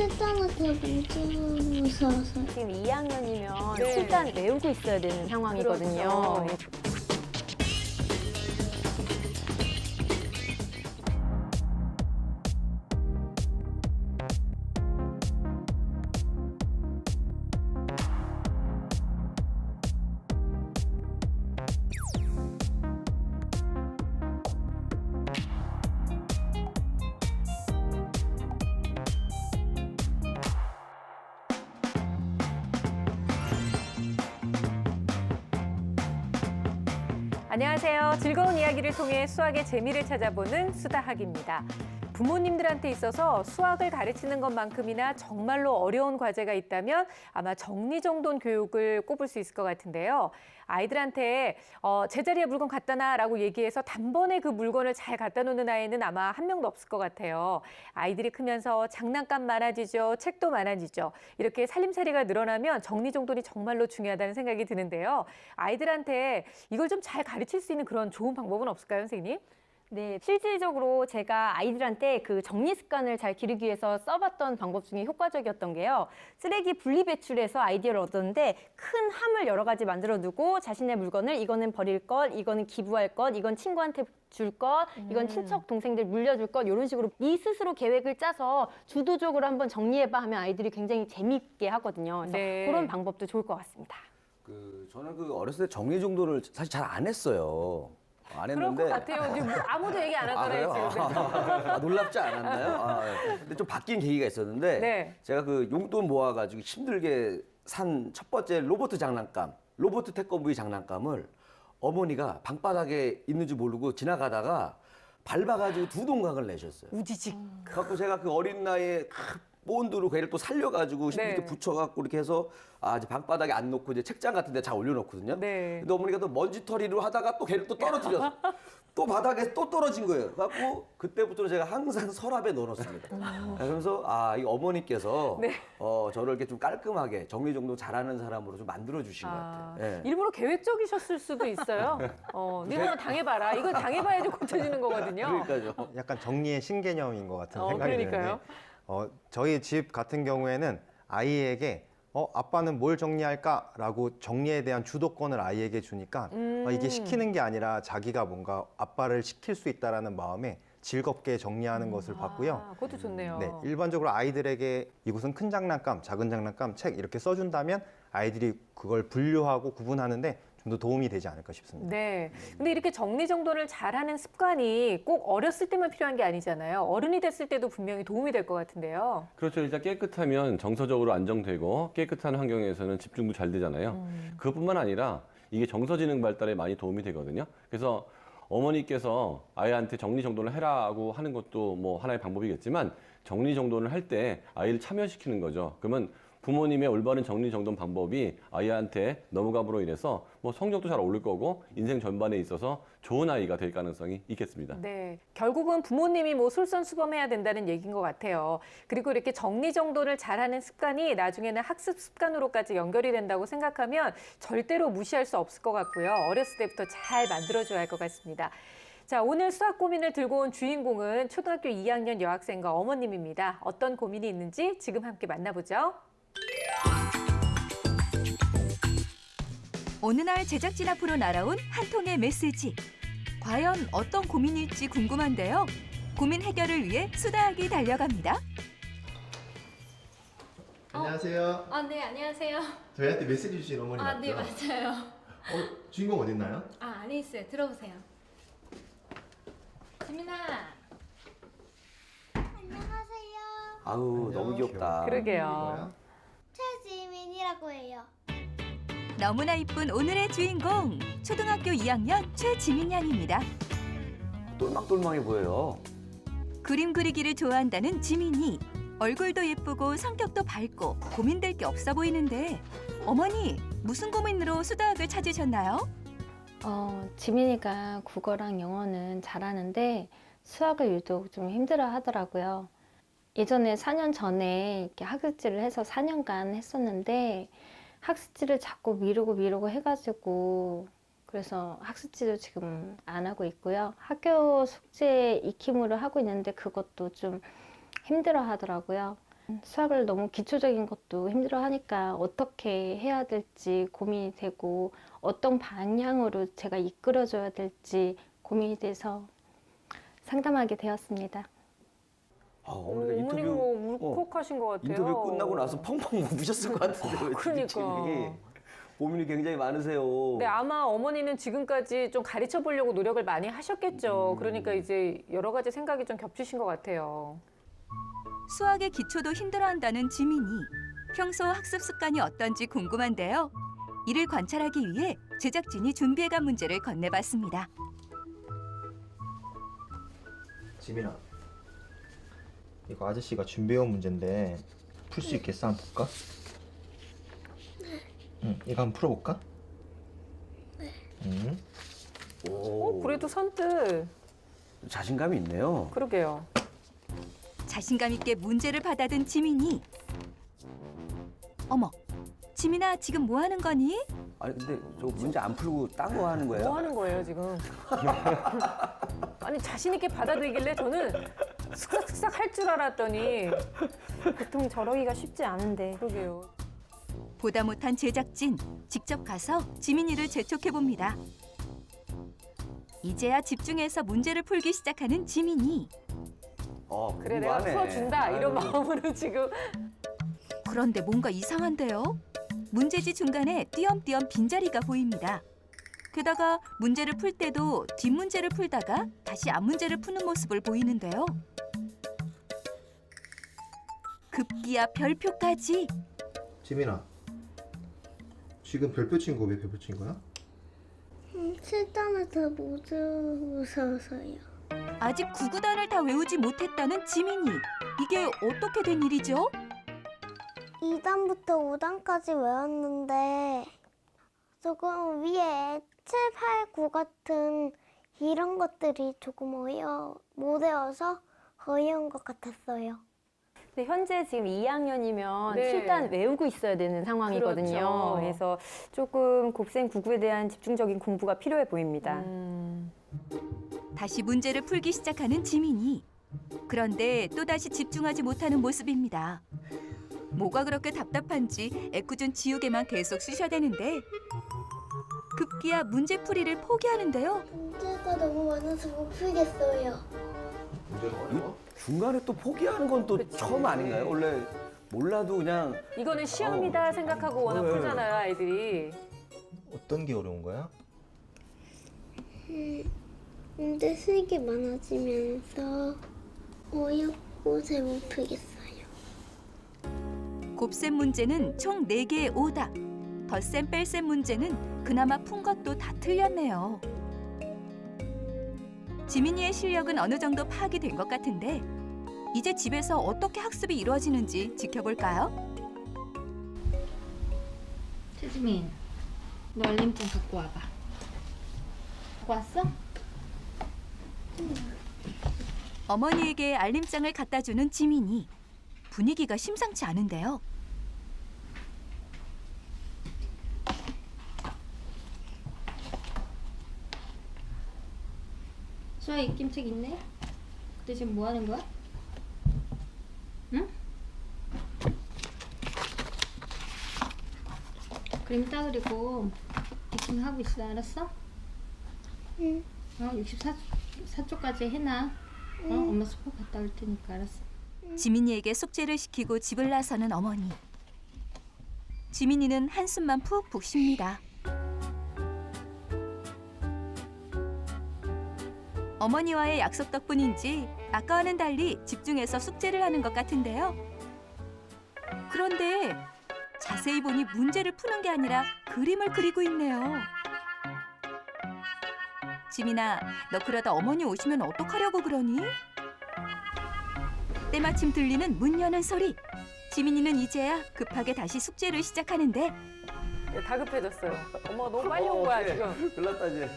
세상한테 문제로 살아서. 지금 2학년이면 네. 일단 외우고 있어야 되는 상황이거든요. 그렇죠. 안녕하세요. 즐거운 이야기를 통해 수학의 재미를 찾아보는 수다학입니다. 부모님들한테 있어서 수학을 가르치는 것만큼이나 정말로 어려운 과제가 있다면 아마 정리정돈 교육을 꼽을 수 있을 것 같은데요. 아이들한테 제자리에 물건 갖다 놔라고 얘기해서 단번에 그 물건을 잘 갖다 놓는 아이는 아마 한 명도 없을 것 같아요. 아이들이 크면서 장난감 많아지죠. 책도 많아지죠. 이렇게 살림살이가 늘어나면 정리정돈이 정말로 중요하다는 생각이 드는데요. 아이들한테 이걸 좀 잘 가르칠 수 있는 그런 좋은 방법은 없을까요, 선생님? 네, 실질적으로 제가 아이들한테 그 정리 습관을 잘 기르기 위해서 써봤던 방법 중에 효과적이었던 게요. 쓰레기 분리 배출에서 아이디어를 얻었는데 큰 함을 여러 가지 만들어 두고 자신의 물건을 이거는 버릴 것, 이거는 기부할 것, 이건 친구한테 줄 것, 이건 친척 동생들 물려줄 것 이런 식으로 네 스스로 계획을 짜서 주도적으로 한번 정리해봐 하면 아이들이 굉장히 재미있게 하거든요. 그래서 네. 그런 방법도 좋을 것 같습니다. 저는 어렸을 때 정리정돈을 사실 잘 안 했어요. 안 그럴 했는데. 것 같아요. 지금 아무도 얘기 안 하잖아요, 지금. 놀랍지 않았나요? 근데 좀 바뀐 계기가 있었는데 네. 제가 그 용돈 모아가지고 힘들게 산 첫 번째 로봇 장난감, 로봇 태권브이 장난감을 어머니가 방바닥에 있는지 모르고 지나가다가 밟아가지고 두 동강을 내셨어요. 우지직. 그래갖고 제가 그 어린 나이에 본드로 걔를 또 살려가지고 네. 밑에 붙여갖고 이렇게 해서 이제 방바닥에 안 놓고 이제 책장 같은 데 잘 올려놓거든요. 네. 근데 어머니가 또 먼지털이로 하다가 또 걔를 또 떨어뜨렸어. 또 바닥에 또 떨어진 거예요. 그래갖고 그때부터 제가 항상 서랍에 넣어놓습니다. 그러면서 이 어머니께서 네. 저를 이렇게 좀 깔끔하게 정리정돈 잘하는 사람으로 좀 만들어 주신 것 같아요. 예. 일부러 계획적이셨을 수도 있어요. 네가 한번 당해봐라. 이건 당해봐야지 고쳐지는 거거든요. 그러니까요. 약간 정리의 신개념인 것 같은 생각이 그러니까요. 드는데 저희 집 같은 경우에는 아이에게 아빠는 뭘 정리할까라고 정리에 대한 주도권을 아이에게 주니까 이게 시키는 게 아니라 자기가 뭔가 아빠를 시킬 수 있다라는 마음에 즐겁게 정리하는 것을 봤고요. 그것도 좋네요. 네, 일반적으로 아이들에게 이곳은 큰 장난감, 작은 장난감, 책 이렇게 써준다면 아이들이 그걸 분류하고 구분하는데 좀 더 도움이 되지 않을까 싶습니다. 네. 근데 이렇게 정리정돈을 잘하는 습관이 꼭 어렸을 때만 필요한 게 아니잖아요. 어른이 됐을 때도 분명히 도움이 될 것 같은데요. 그렇죠. 일단 깨끗하면 정서적으로 안정되고 깨끗한 환경에서는 집중도 잘 되잖아요. 그것뿐만 아니라 이게 정서지능 발달에 많이 도움이 되거든요. 그래서 어머니께서 아이한테 정리정돈을 해라고 하는 것도 뭐 하나의 방법이겠지만 정리정돈을 할 때 아이를 참여시키는 거죠. 그러면 부모님의 올바른 정리정돈 방법이 아이한테 넘어감으로 인해서 뭐 성적도 잘 오를 거고 인생 전반에 있어서 좋은 아이가 될 가능성이 있겠습니다. 네. 결국은 부모님이 뭐 솔선수범해야 된다는 얘기인 것 같아요. 그리고 이렇게 정리정돈을 잘하는 습관이 나중에는 학습 습관으로까지 연결이 된다고 생각하면 절대로 무시할 수 없을 것 같고요. 어렸을 때부터 잘 만들어줘야 할 것 같습니다. 자, 오늘 수학 고민을 들고 온 주인공은 초등학교 2학년 여학생과 어머님입니다. 어떤 고민이 있는지 지금 함께 만나보죠. 어느 날 제작진 앞으로 날아온 한 통의 메시지. 과연 어떤 고민일지 궁금한데요. 고민 해결을 위해 수다학이 달려갑니다. 안녕하세요. 네, 안녕하세요. 저희한테 메시지 주신 어머니 맞죠? 네, 맞아요. 주인공 어디 있나요? 안에 있어요. 들어오세요. 지민아. 안녕하세요. 아우 너무 귀엽다. 그러게요. 최지민이라고 해요. 너무나 이쁜 오늘의 주인공. 초등학교 2학년 최지민 양입니다. 똘망똘망해 보여요. 그림 그리기를 좋아한다는 지민이. 얼굴도 예쁘고 성격도 밝고 고민될 게 없어 보이는데 어머니 무슨 고민으로 수다학을 찾으셨나요? 지민이가 국어랑 영어는 잘하는데 수학을 유독 좀 힘들어 하더라고요. 예전에 4년 전에 이렇게 학습지를 해서 4년간 했었는데 학습지를 자꾸 미루고 해가지고 그래서 학습지도 지금 안 하고 있고요. 학교 숙제 익힘으로 하고 있는데 그것도 좀 힘들어 하더라고요. 수학을 너무 기초적인 것도 힘들어하니까 어떻게 해야 될지 고민이 되고 어떤 방향으로 제가 이끌어줘야 될지 고민이 돼서 상담하게 되었습니다. 어머니가 어머니 뭐 울컥하신 것 같아요. 인터뷰 끝나고 나서 펑펑 우셨을 것 같은데. 그러니까. 고민이 굉장히 많으세요. 네, 아마 어머니는 지금까지 좀 가르쳐 보려고 노력을 많이 하셨겠죠. 그러니까 이제 여러 가지 생각이 좀 겹치신 것 같아요. 수학의 기초도 힘들어한다는 지민이. 평소 학습 습관이 어떤지 궁금한데요. 이를 관찰하기 위해 제작진이 준비해간 문제를 건네봤습니다. 지민아, 이거 아저씨가 준비해온 문제인데 풀 수 있겠어? 한번 볼까? 응, 이거 한번 풀어볼까? 응. 그래도 선뜻. 자신감이 있네요. 그러게요. 자신감 있게 문제를 받아든 지민이. 어머, 지민아 지금 뭐 하는 거니? 아니 근데 저 문제 안 풀고 딴 거 하는 거예요? 뭐 하는 거예요 지금? 아니 자신 있게 받아들이길래 저는 슥싹슥싹 할 줄 알았더니. 보통 저러기가 쉽지 않은데. 그러게요. 보다 못한 제작진, 직접 가서 지민이를 재촉해봅니다. 이제야 집중해서 문제를 풀기 시작하는 지민이. 그래 내가 공부하네. 풀어준다 이런 아이고. 마음으로 지금. 그런데 뭔가 이상한데요? 문제지 중간에 띄엄띄엄 빈자리가 보입니다. 게다가 문제를 풀 때도 뒷문제를 풀다가 다시 앞문제를 푸는 모습을 보이는데요. 급기야 별표까지. 지민아, 지금 별표 친 거 왜 별표 친 거야? 7단을 다 못 외워서요. 아직 9구단을 다 외우지 못했다는 지민이. 이게 어떻게 된 일이죠? 2단부터 5단까지 외웠는데 조금 위에 7, 8, 9 같은 이런 것들이 조금 못 외워서 어려운 것 같았어요. 근데 현재 지금 2학년이면 네. 7단 외우고 있어야 되는 상황이거든요. 그렇죠. 그래서 조금 곱셈 9구에 대한 집중적인 공부가 필요해 보입니다. 다시 문제를 풀기 시작하는 지민이. 그런데 또다시 집중하지 못하는 모습입니다. 뭐가 그렇게 답답한지 애꿎은 지우개만 계속 쑤셔대는데 급기야 문제풀이를 포기하는데요. 문제가 너무 많아서 못 풀겠어요. 문제가 어려워? 중간에 또 포기하는 건 또 처음 아닌가요? 원래 몰라도 그냥 이거는 시험이다 생각하고 워낙 네. 풀잖아요 아이들이. 어떤 게 어려운 거야? 문제 쓰는 게 많아지면서 어렵고 잘 못 풀겠어요. 곱셈 문제는 총 4개의 오답. 덧셈 뺄셈 문제는 그나마 푼 것도 다 틀렸네요. 지민이의 실력은 어느 정도 파악이 된 것 같은데 이제 집에서 어떻게 학습이 이루어지는지 지켜볼까요? 최지민, 너 알림장 갖고 와봐. 갖고 왔어? 어머니에게 알림장을 갖다 주는 지민이. 분위기가 심상치 않은데요. 수아 입김책 있네? 근데 지금 뭐 하는 거야? 응? 그림 따그리고 입김 하고 있어, 알았어? 응. 64쪽까지 해놔. 엄마 숙소 갔다 올 테니까, 알았어? 지민이에게 숙제를 시키고 집을 나서는 어머니. 지민이는 한숨만 푹푹 쉽니다. 어머니와의 약속 덕분인지 아까와는 달리 집중해서 숙제를 하는 것 같은데요. 그런데 자세히 보니 문제를 푸는 게 아니라 그림을 그리고 있네요. 지민아, 너 그러다 어머니 오시면 어떡하려고 그러니? 때마침 들리는 문 여는 소리. 지민이는 이제야 급하게 다시 숙제를 시작하는데 네, 다급해졌어요. 엄마가 너무 빨리 온 거야 지금. 글났다 이제.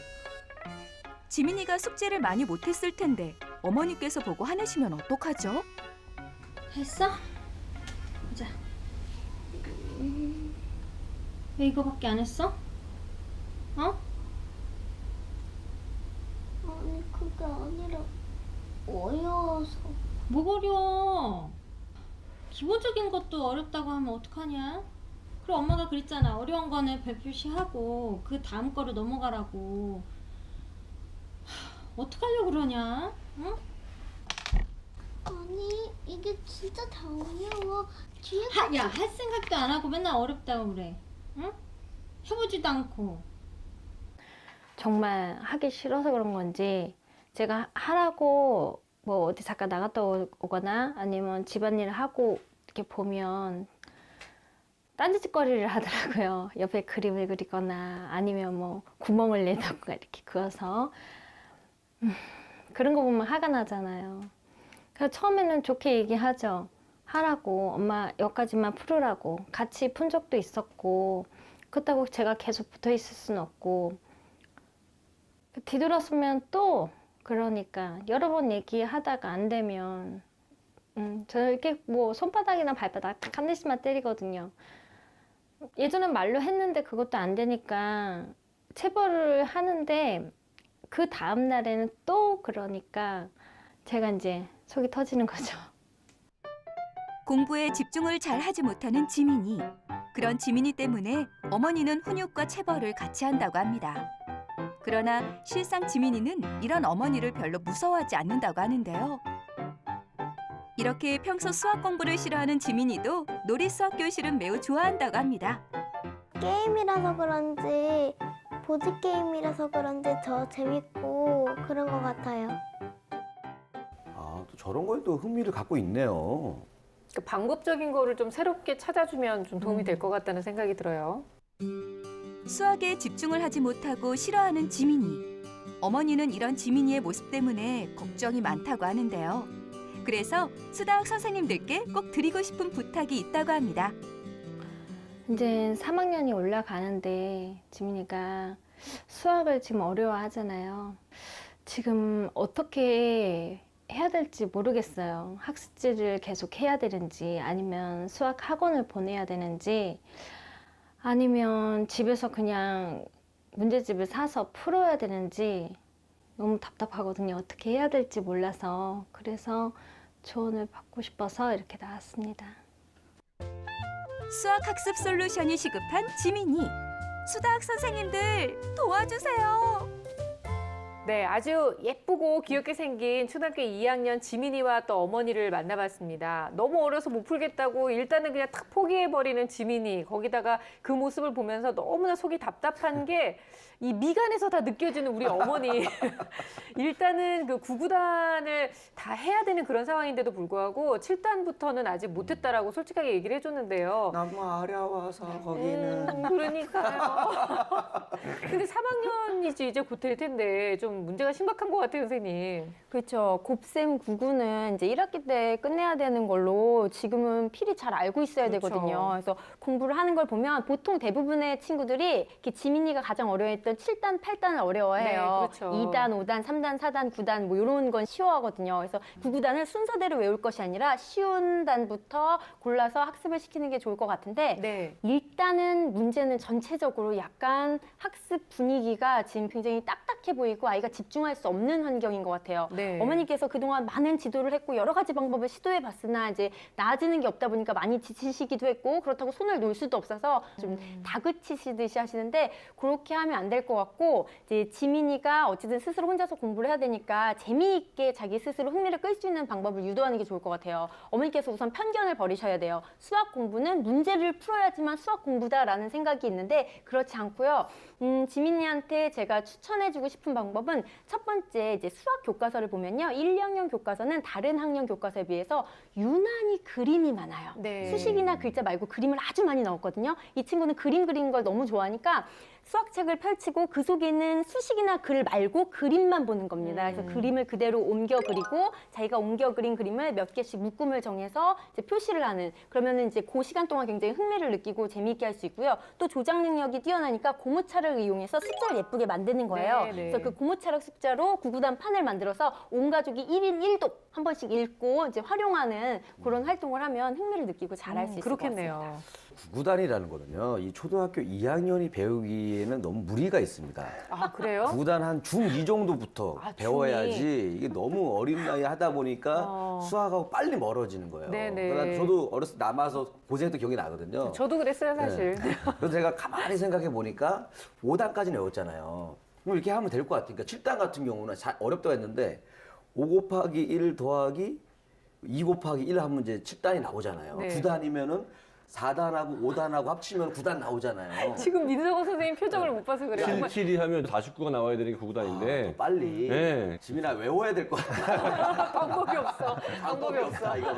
지민이가 숙제를 많이 못했을 텐데 어머니께서 보고 화내시면 어떡하죠? 했어? 보자. 왜 이거밖에 안 했어? 어? 아니 그게 아니라 어려워서. 뭐가 어려워? 기본적인 것도 어렵다고 하면 어떡하냐? 그럼 엄마가 그랬잖아. 어려운 거는 별표시하고 그 다음 거로 넘어가라고. 어떡하려고 그러냐? 응? 아니, 이게 진짜 다 어려워. 뒤에 야, 할 생각도 안 하고 맨날 어렵다고 그래. 응? 해보지도 않고. 정말 하기 싫어서 그런 건지 제가 하라고 뭐 어디 잠깐 나갔다 오거나 아니면 집안일을 하고 이렇게 보면 딴짓거리를 하더라고요. 옆에 그림을 그리거나 아니면 뭐 구멍을 내다가 이렇게 그어서 그런 거 보면 화가 나잖아요. 그래서 처음에는 좋게 얘기하죠. 하라고, 엄마 여기까지만 풀으라고. 같이 푼 적도 있었고 그렇다고 제가 계속 붙어 있을 수는 없고 뒤돌아서면 또 그러니까 여러 번 얘기하다가 안 되면 저 이렇게 뭐 손바닥이나 발바닥 딱 한 대씩만 때리거든요. 예전엔 말로 했는데 그것도 안 되니까 체벌을 하는데 그 다음 날에는 또 그러니까 제가 이제 속이 터지는 거죠. 공부에 집중을 잘 하지 못하는 지민이. 그런 지민이 때문에 어머니는 훈육과 체벌을 같이 한다고 합니다. 그러나 실상 지민이는 이런 어머니를 별로 무서워하지 않는다고 하는데요. 이렇게 평소 수학 공부를 싫어하는 지민이도 놀이 수학 교실은 매우 좋아한다고 합니다. 게임이라서 그런지, 보드게임이라서 그런지 더 재밌고 그런 것 같아요. 아, 또 저런 거에 또 흥미를 갖고 있네요. 그 방법적인 거를 좀 새롭게 찾아주면 좀 도움이 될 것 같다는 생각이 들어요. 수학에 집중을 하지 못하고 싫어하는 지민이. 어머니는 이런 지민이의 모습 때문에 걱정이 많다고 하는데요. 그래서 수다학 선생님들께 꼭 드리고 싶은 부탁이 있다고 합니다. 이제 3학년이 올라가는데 지민이가 수학을 지금 어려워하잖아요. 지금 어떻게 해야 될지 모르겠어요. 학습지를 계속 해야 되는지 아니면 수학 학원을 보내야 되는지 아니면 집에서 그냥 문제집을 사서 풀어야 되는지 너무 답답하거든요. 어떻게 해야 될지 몰라서. 그래서 조언을 받고 싶어서 이렇게 나왔습니다. 수학 학습 솔루션이 시급한 지민이. 수다학 선생님들 도와주세요. 네, 아주 예쁘고 귀엽게 생긴 초등학교 2학년 지민이와 또 어머니를 만나봤습니다. 너무 어려서 못 풀겠다고 일단은 그냥 탁 포기해버리는 지민이. 거기다가 그 모습을 보면서 너무나 속이 답답한 게 이 미간에서 다 느껴지는 우리 어머니. 일단은 그 9구단을 다 해야 되는 그런 상황인데도 불구하고 7단부터는 아직 못했다라고 솔직하게 얘기를 해줬는데요. 너무 어려워서 거기는. 그러니까요. 근데 3학년이지 이제 곧 될 텐데 좀 문제가 심각한 것 같아요, 선생님. 그렇죠. 곱셈 9구는 이제 1학기 때 끝내야 되는 걸로 지금은 필히 잘 알고 있어야 그렇죠. 되거든요. 그래서 공부를 하는 걸 보면 보통 대부분의 친구들이 이렇게 지민이가 가장 어려워했던 7단, 8단을 어려워해요. 네, 그렇죠. 2단, 5단, 3단, 4단, 9단 뭐 이런 건 쉬워하거든요. 그래서 9구단을 순서대로 외울 것이 아니라 쉬운 단부터 골라서 학습을 시키는 게 좋을 것 같은데 네. 일단은 문제는 전체적으로 약간 학습 분위기가 지금 굉장히 딱딱해 보이고 아이가 집중할 수 없는 환경인 것 같아요. 네. 어머니께서 그동안 많은 지도를 했고 여러 가지 방법을 시도해 봤으나 이제 나아지는 게 없다 보니까 많이 지치시기도 했고 그렇다고 손을 놓을 수도 없어서 좀 다그치시듯이 하시는데 그렇게 하면 안 될 것 같고 이제 지민이가 어쨌든 스스로 혼자서 공부를 해야 되니까 재미있게 자기 스스로 흥미를 끌 수 있는 방법을 유도하는 게 좋을 것 같아요. 어머니께서 우선 편견을 버리셔야 돼요. 수학 공부는 문제를 풀어야지만 수학 공부다라는 생각이 있는데 그렇지 않고요. 지민이한테 제가 추천해주고 싶은 방법은 첫 번째 이제 수학 교과서를 보면요. 1, 2학년 교과서는 다른 학년 교과서에 비해서 유난히 그림이 많아요. 네. 수식이나 글자 말고 그림을 아주 많이 넣었거든요. 이 친구는 그림 그리는 걸 너무 좋아하니까 수학책을 펼치고 그 속에는 수식이나 글 말고 그림만 보는 겁니다. 그래서 그림을 그대로 옮겨 그리고 자기가 옮겨 그린 그림을 몇 개씩 묶음을 정해서 이제 표시를 하는 그러면은 이제 그 시간 동안 굉장히 흥미를 느끼고 재미있게 할 수 있고요. 또 조작 능력이 뛰어나니까 고무차를 이용해서 숫자를 예쁘게 만드는 거예요. 네, 네. 그래서 그 고무차력 숫자로 9구단 판을 만들어서 온 가족이 1인 1독 한 번씩 읽고 이제 활용하는 그런 활동을 하면 흥미를 느끼고 잘할 수 있을 것 같습니다. 그렇겠네요. 구구단이라는 거는요, 이 초등학교 2학년이 배우기에는 너무 무리가 있습니다. 아, 그래요? 구구단 한 중2 정도부터 아, 배워야지 이게 너무 어린 나이 하다 보니까 수학하고 빨리 멀어지는 거예요. 네네. 그러니까 저도 어렸을 때 남아서 고생했던 기억이 나거든요. 저도 그랬어요, 사실. 네. 그래서 제가 가만히 생각해 보니까 5단까지는 외웠잖아요. 그럼 이렇게 하면 될 것 같으니까 7단 같은 경우는 어렵다고 했는데 5 곱하기 1 더하기 2 곱하기 1 하면 이제 7단이 나오잖아요. 네. 9단이면은 4단하고 5단하고 합치면 9단 나오잖아요. 지금 민석원 선생님 표정을 못 봐서 그래요. 정말 7이 하면 49가 나와야 되는 게 더 9구단인데 빨리. 네. 지민아 외워야 될 것 같아. 방법이 없어. 방법이 없다 이거.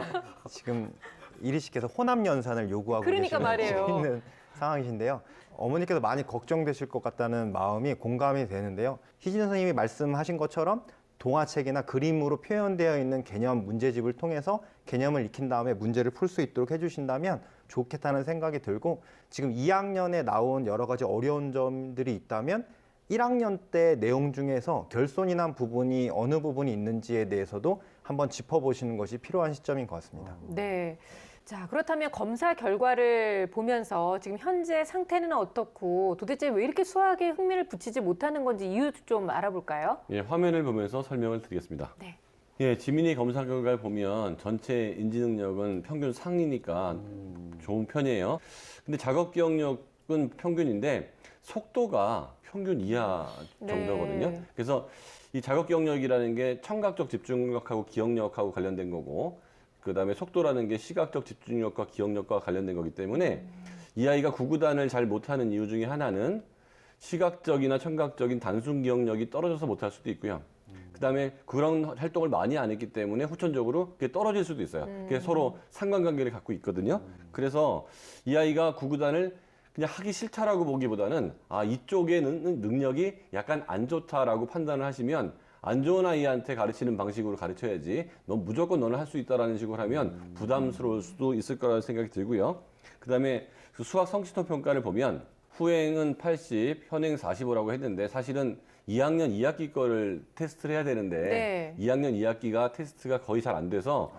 지금 이리 씨께서 호남 연산을 요구하고 그러니까 계시는 말이에요. 재밌는 상황이신데요. 어머니께서 많이 걱정되실 것 같다는 마음이 공감이 되는데요. 희진 선생님이 말씀하신 것처럼 동화책이나 그림으로 표현되어 있는 개념 문제집을 통해서 개념을 익힌 다음에 문제를 풀 수 있도록 해주신다면 좋겠다는 생각이 들고, 지금 2학년에 나온 여러 가지 어려운 점들이 있다면 1학년 때 내용 중에서 결손이 난 부분이 어느 부분이 있는지에 대해서도 한번 짚어보시는 것이 필요한 시점인 것 같습니다. 네. 자, 그렇다면 검사 결과를 보면서 지금 현재 상태는 어떻고 도대체 왜 이렇게 수학에 흥미를 붙이지 못하는 건지 이유 좀 알아볼까요? 예, 화면을 보면서 설명을 드리겠습니다. 네. 예, 지민이 검사 결과를 보면 전체 인지 능력은 평균 상이니까 좋은 편이에요. 근데 작업 기억력은 평균인데 속도가 평균 이하 정도거든요. 네. 그래서 이 작업 기억력이라는 게 청각적 집중력하고 기억력하고 관련된 거고, 그다음에 속도라는 게 시각적 집중력과 기억력과 관련된 거기 때문에 이 아이가 구구단을 잘 못하는 이유 중에 하나는 시각적이나 청각적인 단순 기억력이 떨어져서 못할 수도 있고요. 그다음에 그런 활동을 많이 안 했기 때문에 후천적으로 그게 떨어질 수도 있어요. 그게 서로 상관관계를 갖고 있거든요. 그래서 이 아이가 구구단을 그냥 하기 싫다라고 보기보다는 이쪽의 능력이 약간 안 좋다라고 판단을 하시면 안 좋은 아이한테 가르치는 방식으로 가르쳐야지 넌 무조건 너는 할 수 있다라는 식으로 하면 부담스러울 수도 있을 거라는 생각이 들고요. 그다음에 그 수학 성취도 평가를 보면 후행은 80, 현행 45라고 했는데 사실은 2학년 2학기 거를 테스트를 해야 되는데 네. 2학년 2학기가 테스트가 거의 잘 안 돼서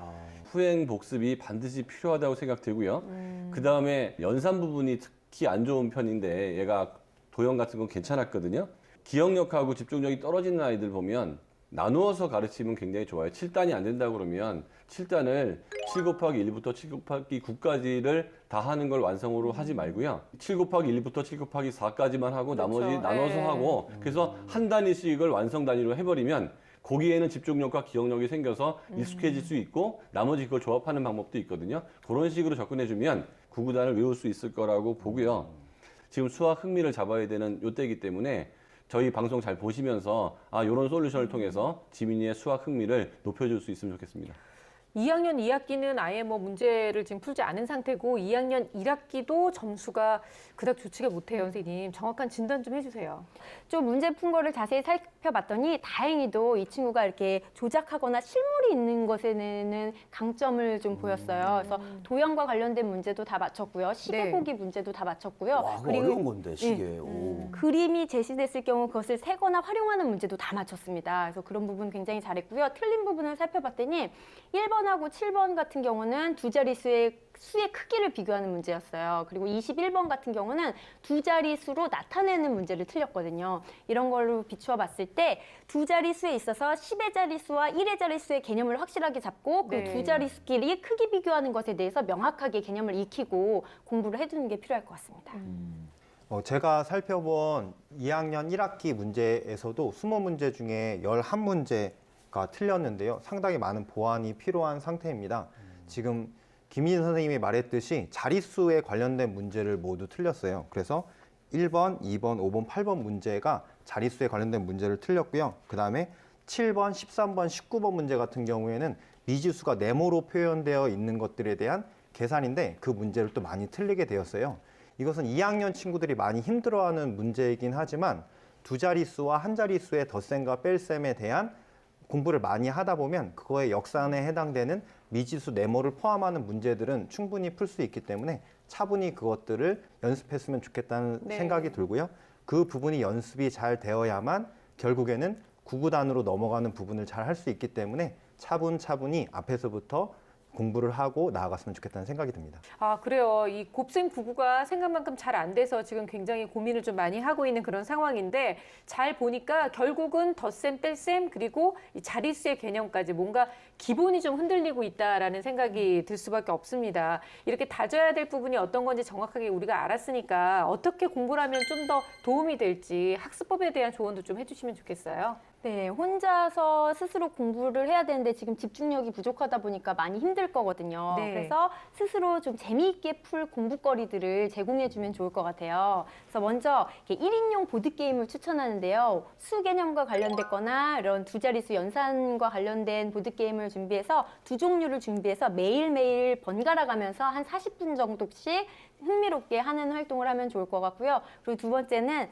후행 복습이 반드시 필요하다고 생각되고요. 그다음에 연산 부분이 특히 안 좋은 편인데 얘가 도형 같은 건 괜찮았거든요. 기억력하고 집중력이 떨어지는 아이들 보면 나누어서 가르치면 굉장히 좋아요. 7단이 안 된다 그러면 7단을 7 곱하기 1부터 7 곱하기 9까지를 다 하는 걸 완성으로 하지 말고요. 7 곱하기 1부터 7 곱하기 4까지만 하고 그렇죠. 나머지 나눠서 네. 하고 그래서 한 단위씩을 완성 단위로 해버리면 거기에는 집중력과 기억력이 생겨서 익숙해질 수 있고 나머지 그걸 조합하는 방법도 있거든요. 그런 식으로 접근해주면 구구단을 외울 수 있을 거라고 보고요. 지금 수학 흥미를 잡아야 되는 요때이기 때문에 저희 방송 잘 보시면서 이런 솔루션을 통해서 지민이의 수학 흥미를 높여줄 수 있으면 좋겠습니다. 2학년 2학기는 아예 뭐 문제를 지금 풀지 않은 상태고 2학년 1학기도 점수가 그닥 좋지가 못해요, 선생님. 정확한 진단 좀 해주세요. 좀 문제 푼 거를 자세히 살펴봤더니 다행히도 이 친구가 이렇게 조작하거나 실물이 있는 것에는 강점을 좀 보였어요. 그래서 도형과 관련된 문제도 다 맞췄고요. 시계 네. 보기 문제도 다 맞췄고요. 와, 그거 어려운 건데 시계. 오. 그림이 제시됐을 경우 그것을 세거나 활용하는 문제도 다 맞췄습니다. 그래서 그런 부분 굉장히 잘했고요. 틀린 부분을 살펴봤더니 1번하고 7번 같은 경우는 두 자릿수의 크기를 비교하는 문제였어요. 그리고 21번 같은 경우는 두 자릿수로 나타내는 문제를 틀렸거든요. 이런 걸로 비추어 봤을 때 두 자릿수에 있어서 10의 자릿수와 1의 자릿수의 개념을 확실하게 잡고 그 네. 두 자릿수끼리 크기 비교하는 것에 대해서 명확하게 개념을 익히고 공부를 해두는 게 필요할 것 같습니다. 제가 살펴본 2학년 1학기 문제에서도 20문제 중에 11문제가 틀렸는데요. 상당히 많은 보완이 필요한 상태입니다. 지금 김희진 선생님이 말했듯이 자릿수에 관련된 문제를 모두 틀렸어요. 그래서 1번, 2번, 5번, 8번 문제가 자릿수에 관련된 문제를 틀렸고요. 그 다음에 7번, 13번, 19번 문제 같은 경우에는 미지수가 네모로 표현되어 있는 것들에 대한 계산인데 그 문제를 또 많이 틀리게 되었어요. 이것은 2학년 친구들이 많이 힘들어하는 문제이긴 하지만 두 자릿수와 한 자릿수의 덧셈과 뺄셈에 대한 공부를 많이 하다 보면 그거의 역산에 해당되는 미지수 네모를 포함하는 문제들은 충분히 풀 수 있기 때문에 차분히 그것들을 연습했으면 좋겠다는 네. 생각이 들고요. 그 부분이 연습이 잘 되어야만 결국에는 구구단으로 넘어가는 부분을 잘 할 수 있기 때문에 차분히 앞에서부터 공부를 하고 나아갔으면 좋겠다는 생각이 듭니다. 아, 그래요. 이 곱셈 99가 생각만큼 잘 안 돼서 지금 굉장히 고민을 좀 많이 하고 있는 그런 상황인데 잘 보니까 결국은 덧셈, 뺄셈 그리고 이 자릿수의 개념까지 뭔가 기본이 좀 흔들리고 있다라는 생각이 들 수밖에 없습니다. 이렇게 다져야 될 부분이 어떤 건지 정확하게 우리가 알았으니까 어떻게 공부를 하면 좀 더 도움이 될지 학습법에 대한 조언도 좀 해주시면 좋겠어요. 네, 혼자서 스스로 공부를 해야 되는데 지금 집중력이 부족하다 보니까 많이 힘들 거거든요. 네. 그래서 스스로 좀 재미있게 풀 공부거리들을 제공해주면 좋을 것 같아요. 그래서 먼저 이렇게 1인용 보드게임을 추천하는데요. 수 개념과 관련됐거나 이런 두 자릿수 연산과 관련된 보드게임을 준비해서 두 종류를 준비해서 매일매일 번갈아 가면서 한 40분 정도씩 흥미롭게 하는 활동을 하면 좋을 것 같고요. 그리고 두 번째는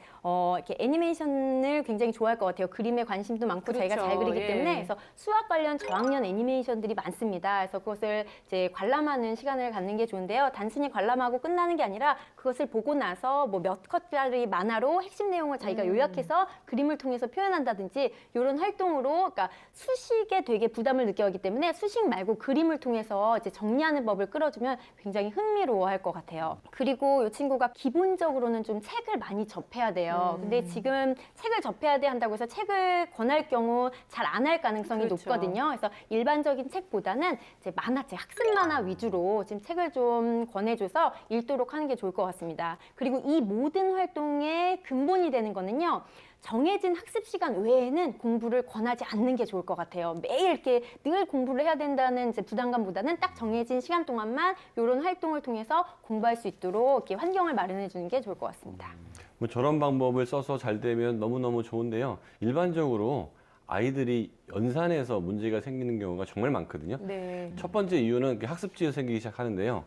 이렇게 애니메이션을 굉장히 좋아할 것 같아요. 그림에 관심도 많고 그렇죠. 자기가 잘 그리기 예. 때문에 그래서 수학 관련 저학년 애니메이션들이 많습니다. 그래서 그것을 이제 관람하는 시간을 갖는 게 좋은데요. 단순히 관람하고 끝나는 게 아니라 그것을 보고 나서 뭐 몇 컷짜리 만화로 핵심 내용을 자기가 요약해서 그림을 통해서 표현한다든지 이런 활동으로 그러니까 수식에 되게 부담을 느껴하기 때문에 수식 말고 그림을 통해서 이제 정리하는 법을 끌어주면 굉장히 흥미로워할 것 같아요. 그리고 이 친구가 기본적으로는 좀 책을 많이 접해야 돼요. 근데 지금 책을 접해야 돼 한다고 해서 책을 권할 경우 잘 안 할 가능성이 그렇죠. 높거든요. 그래서 일반적인 책보다는 이제 만화책, 학습 만화 위주로 지금 책을 좀 권해줘서 읽도록 하는 게 좋을 것 같습니다. 그리고 이 모든 활동의 근본이 되는 거는요. 정해진 학습 시간 외에는 공부를 권하지 않는 게 좋을 것 같아요. 매일 이렇게 늘 공부를 해야 된다는 이제 부담감보다는 딱 정해진 시간 동안만 이런 활동을 통해서 공부할 수 있도록 이렇게 환경을 마련해 주는 게 좋을 것 같습니다. 뭐 저런 방법을 써서 잘 되면 너무너무 좋은데요. 일반적으로 아이들이 연산에서 문제가 생기는 경우가 정말 많거든요. 네. 첫 번째 이유는 학습지에서 생기기 시작하는데요.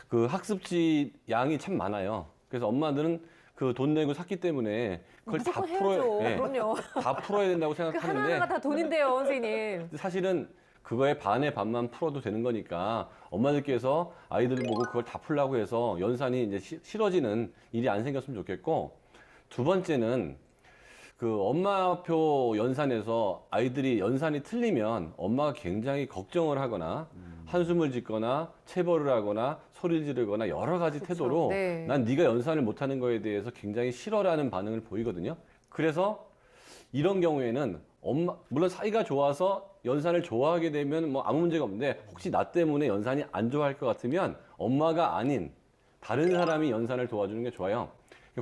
그 학습지 양이 참 많아요. 그래서 엄마들은 그 돈 내고 샀기 때문에 그걸 다 무조건 풀어야, 해야죠. 예, 그럼요. 다 풀어야 된다고 그 생각하는데 하나하나가 다 돈인데요, 선생님. 사실은 그거의 반의 반만 풀어도 되는 거니까 엄마들께서 아이들 보고 그걸 다 풀라고 해서 연산이 이제 싫어지는 일이 안 생겼으면 좋겠고, 두 번째는 그 엄마표 연산에서 아이들이 연산이 틀리면 엄마가 굉장히 걱정을 하거나 한숨을 짓거나 체벌을 하거나 소리를 지르거나 여러 가지 그렇죠. 태도로 네. 난 네가 연산을 못하는 거에 대해서 굉장히 싫어라는 반응을 보이거든요. 그래서 이런 경우에는 물론 사이가 좋아서 연산을 좋아하게 되면 뭐 아무 문제가 없는데, 혹시 나 때문에 연산이 안 좋아할 것 같으면 엄마가 아닌 다른 사람이 연산을 도와주는 게 좋아요.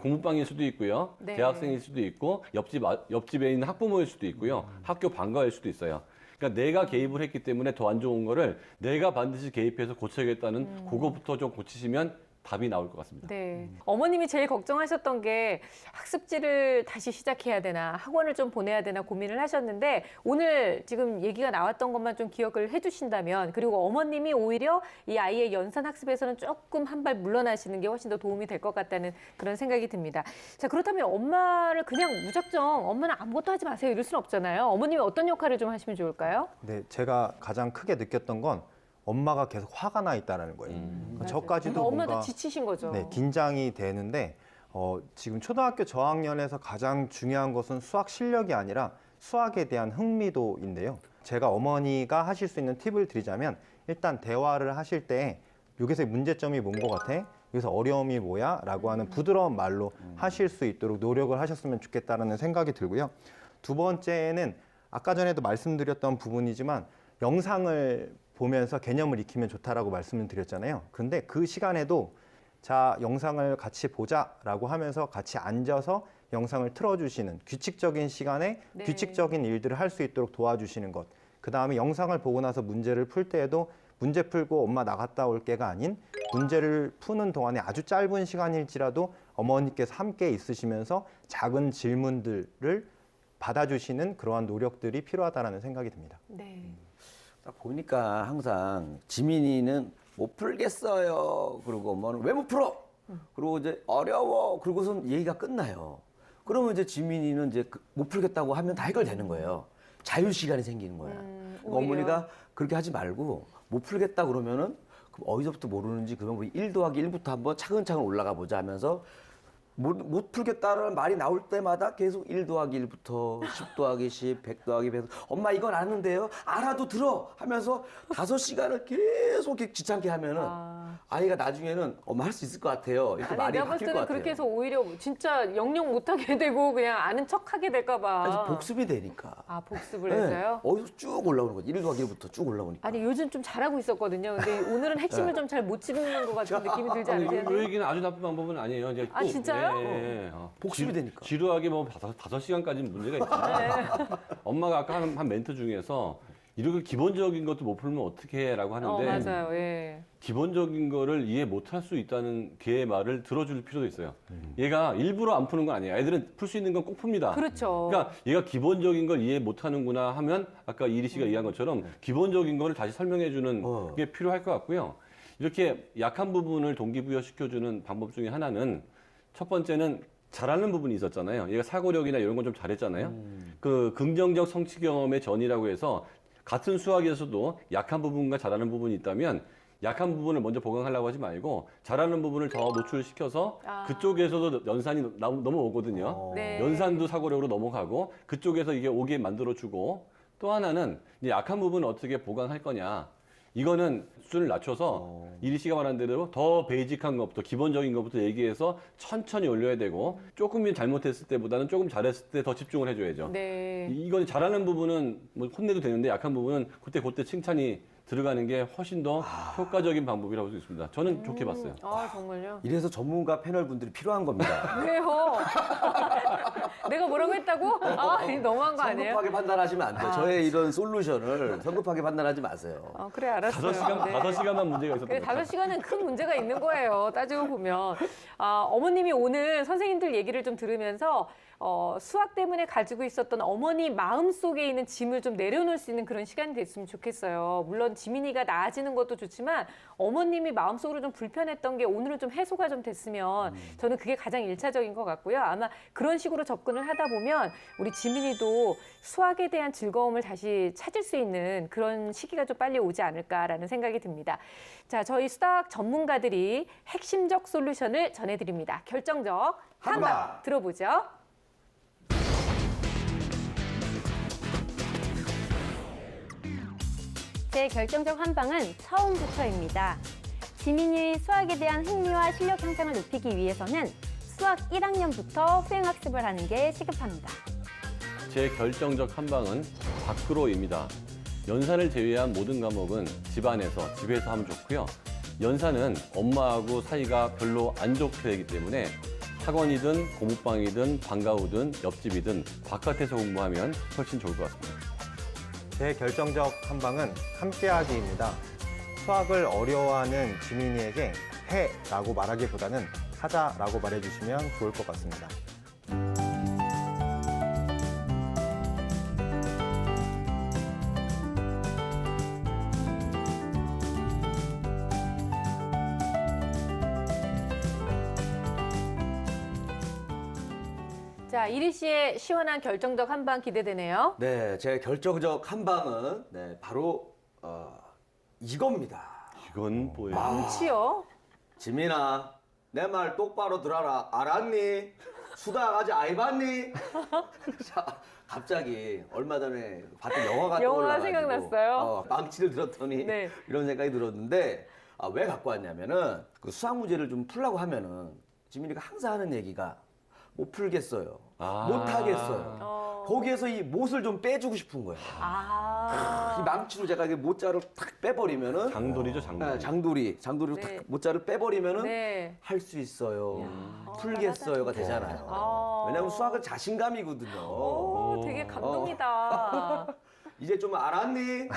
공부방일 수도 있고요. 네. 대학생일 수도 있고, 옆집에 있는 학부모일 수도 있고요. 학교 방과일 수도 있어요. 그러니까 내가 개입을 했기 때문에 더 안 좋은 거를 내가 반드시 개입해서 고쳐야겠다는 그거부터 좀 고치시면 답이 나올 것 같습니다. 네. 어머님이 제일 걱정하셨던 게 학습지를 다시 시작해야 되나, 학원을 좀 보내야 되나 고민을 하셨는데, 오늘 지금 얘기가 나왔던 것만 좀 기억을 해주신다면, 그리고 어머님이 오히려 이 아이의 연산 학습에서는 조금 한 발 물러나시는 게 훨씬 더 도움이 될 것 같다는 그런 생각이 듭니다. 자, 그렇다면 엄마를 그냥 무작정 엄마는 아무것도 하지 마세요 이럴 수는 없잖아요. 어머님이 어떤 역할을 좀 하시면 좋을까요? 네, 제가 가장 크게 느꼈던 건 엄마가 계속 화가 나 있다는 거예요. 저까지도 엄마도 뭔가 지치신 거죠. 네, 긴장이 되는데 지금 초등학교 저학년에서 가장 중요한 것은 수학 실력이 아니라 수학에 대한 흥미도인데요. 제가 어머니가 하실 수 있는 팁을 드리자면, 일단 대화를 하실 때 여기서의 문제점이 뭔 것 같아? 여기서 어려움이 뭐야? 라고 하는 부드러운 말로 하실 수 있도록 노력을 하셨으면 좋겠다는 생각이 들고요. 두 번째는 아까 전에도 말씀드렸던 부분이지만 영상을 보면서 개념을 익히면 좋다라고 말씀을 드렸잖아요. 근데 그 시간에도 자, 영상을 같이 보자라고 하면서 같이 앉아서 영상을 틀어주시는, 규칙적인 시간에 네. 규칙적인 일들을 할 수 있도록 도와주시는 것. 그 다음에 영상을 보고 나서 문제를 풀 때에도 문제 풀고 엄마 나갔다 올게가 아닌, 문제를 푸는 동안에 아주 짧은 시간일지라도 어머니께서 함께 있으시면서 작은 질문들을 받아주시는 그러한 노력들이 필요하다는 생각이 듭니다. 네. 딱 보니까 항상 지민이는 못 풀겠어요. 그리고 엄마는 왜 못 풀어? 그리고 이제 어려워. 그러고선 얘기가 끝나요. 그러면 이제 지민이는 이제 못 풀겠다고 하면 다 해결되는 거예요. 자유 시간이 생기는 거야. 그러니까 어머니가 그렇게 하지 말고 못 풀겠다 그러면은 어디서부터 모르는지 그러면 1 더하기 1부터 한번 차근차근 올라가 보자 하면서 못 풀겠다라는 말이 나올 때마다 계속 1 더하기 1부터 10 더하기 10, 100 더하기 100. 엄마 이건 아는데요. 알아도 들어 하면서 5시간을 계속 이렇게 귀찮게 하면은 아이가 나중에는 엄마 할 수 있을 것 같아요. 이렇게 아니, 말이 내가 봤을 바뀔 것 때는 같아요. 그렇게 해서 오히려 진짜 영영 못하게 되고 그냥 아는 척하게 될까 봐. 그래서 복습이 되니까. 아, 복습을 해서요? 어디서 쭉 올라오는 거지. 1 더하기 1부터 쭉 올라오니까. 아니, 요즘 좀 잘하고 있었거든요. 근데 오늘은 핵심을 좀 잘 못 짚는 것 같은 느낌이 들지 않으세요? 요 얘기는 아주 나쁜 방법은 아니에요. 이제 아, 꼭, 진짜요? 예. 복습이 되니까. 지루하게 뭐 5시간까지는 문제가 있지만 엄마가 아까 한 멘트 중에서 이렇게 기본적인 것도 못 풀면 어떻게 해라고 하는데 맞아요. 예. 기본적인 거를 이해 못할 수 있다는 걔의 말을 들어줄 필요도 있어요. 얘가 일부러 안 푸는 건 아니에요. 애들은 풀 수 있는 건 꼭 풉니다. 그렇죠. 그러니까 얘가 기본적인 걸 이해 못하는구나 하면 아까 이리 씨가 이해한 것처럼 기본적인 거를 다시 설명해 주는 게 필요할 것 같고요. 이렇게 약한 부분을 동기부여 시켜주는 방법 중에 하나는 첫 번째는 잘하는 부분이 있었잖아요. 얘가 사고력이나 이런 건 좀 잘했잖아요. 그 긍정적 성취 경험의 전이라고 해서 같은 수학에서도 약한 부분과 잘하는 부분이 있다면 약한 부분을 먼저 보강하려고 하지 말고 잘하는 부분을 더 노출시켜서 그쪽에서도 연산이 넘어오거든요. 네. 연산도 사고력으로 넘어가고 그쪽에서 이게 오게 만들어주고 또 하나는 이제 약한 부분을 어떻게 보강할 거냐. 이거는 수준을 낮춰서 이리 씨가 말한 대로 더 베이직한 것부터 기본적인 것부터 얘기해서 천천히 올려야 되고 조금 잘못했을 때보다는 조금 잘했을 때 더 집중을 해줘야죠. 네. 이건 잘하는 부분은 뭐 혼내도 되는데 약한 부분은 그때 칭찬이 들어가는 게 훨씬 더 효과적인 방법이라고 할 수 있습니다. 저는 좋게 봤어요. 아, 정말요? 이래서 전문가 패널 분들이 필요한 겁니다. 왜요? 내가 뭐라고 했다고? 아, 너무한 거 아니에요? 성급하게 판단하시면 안 돼요. 저의 이런 솔루션을 성급하게 판단하지 마세요. 그래, 알았어요. 5시간만 문제가 있었던 그래, 거죠. 5시간은 큰 문제가 있는 거예요. 따지고 보면. 어머님이 오늘 선생님들 얘기를 좀 들으면서 수학 때문에 가지고 있었던 어머니 마음속에 있는 짐을 좀 내려놓을 수 있는 그런 시간이 됐으면 좋겠어요. 물론 지민이가 나아지는 것도 좋지만 어머님이 마음속으로 좀 불편했던 게 오늘은 좀 해소가 좀 됐으면 저는 그게 가장 1차적인 것 같고요. 아마 그런 식으로 접근을 하다 보면 우리 지민이도 수학에 대한 즐거움을 다시 찾을 수 있는 그런 시기가 좀 빨리 오지 않을까라는 생각이 듭니다. 자, 저희 수학 전문가들이 핵심적 솔루션을 전해드립니다. 결정적 한방 들어보죠. 제 결정적 한방은 처음부터입니다. 지민이의 수학에 대한 흥미와 실력 향상을 높이기 위해서는 수학 1학년부터 수행학습을 하는 게 시급합니다. 제 결정적 한방은 밖으로입니다. 연산을 제외한 모든 과목은 집안에서, 집에서 하면 좋고요. 연산은 엄마하고 사이가 별로 안 좋게 되기 때문에 학원이든 고모방이든 방과후든 옆집이든 바깥에서 공부하면 훨씬 좋을 것 같습니다. 제 결정적 한방은 함께하기입니다. 수학을 어려워하는 지민이에게 해라고 말하기보다는 하자라고 말해주시면 좋을 것 같습니다. 자, 이리 씨의 시원한 결정적 한방 기대되네요. 네, 제 결정적 한방은 바로 이겁니다. 이건 뭐예요? 망치요? 지민아, 내 말 똑바로 들어라. 알았니? 수다 아직 안 봤니? 자, 갑자기 얼마 전에 봤던 영화가 영화 떠올라가지고 생각났어요? 망치를 들었더니 네. 이런 생각이 들었는데 왜 갖고 왔냐면은 그 수학 문제를 좀 풀라고 하면은 지민이가 항상 하는 얘기가 못 풀겠어요. 못 하겠어요. 거기에서 이 못을 좀 빼주고 싶은 거예요. 이 망치로 제가 이 모자를 탁 빼버리면은 장돌이죠, 장돌이. 장돌이로 네. 탁 모자를 빼버리면은 네. 할 수 있어요. 풀겠어요가 되잖아요. 왜냐면 수학은 자신감이거든요. 오, 되게 감동이다. 이제 좀 알았니?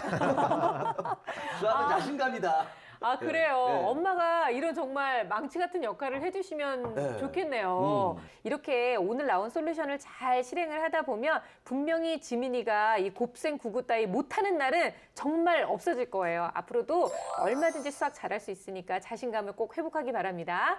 수학은 자신감이다. 아, 그래요. 네. 엄마가 이런 정말 망치 같은 역할을 해주시면 네. 좋겠네요. 이렇게 오늘 나온 솔루션을 잘 실행을 하다 보면 분명히 지민이가 이 곱셈 구구 따위 못하는 날은 정말 없어질 거예요. 앞으로도 얼마든지 수학 잘할 수 있으니까 자신감을 꼭 회복하기 바랍니다.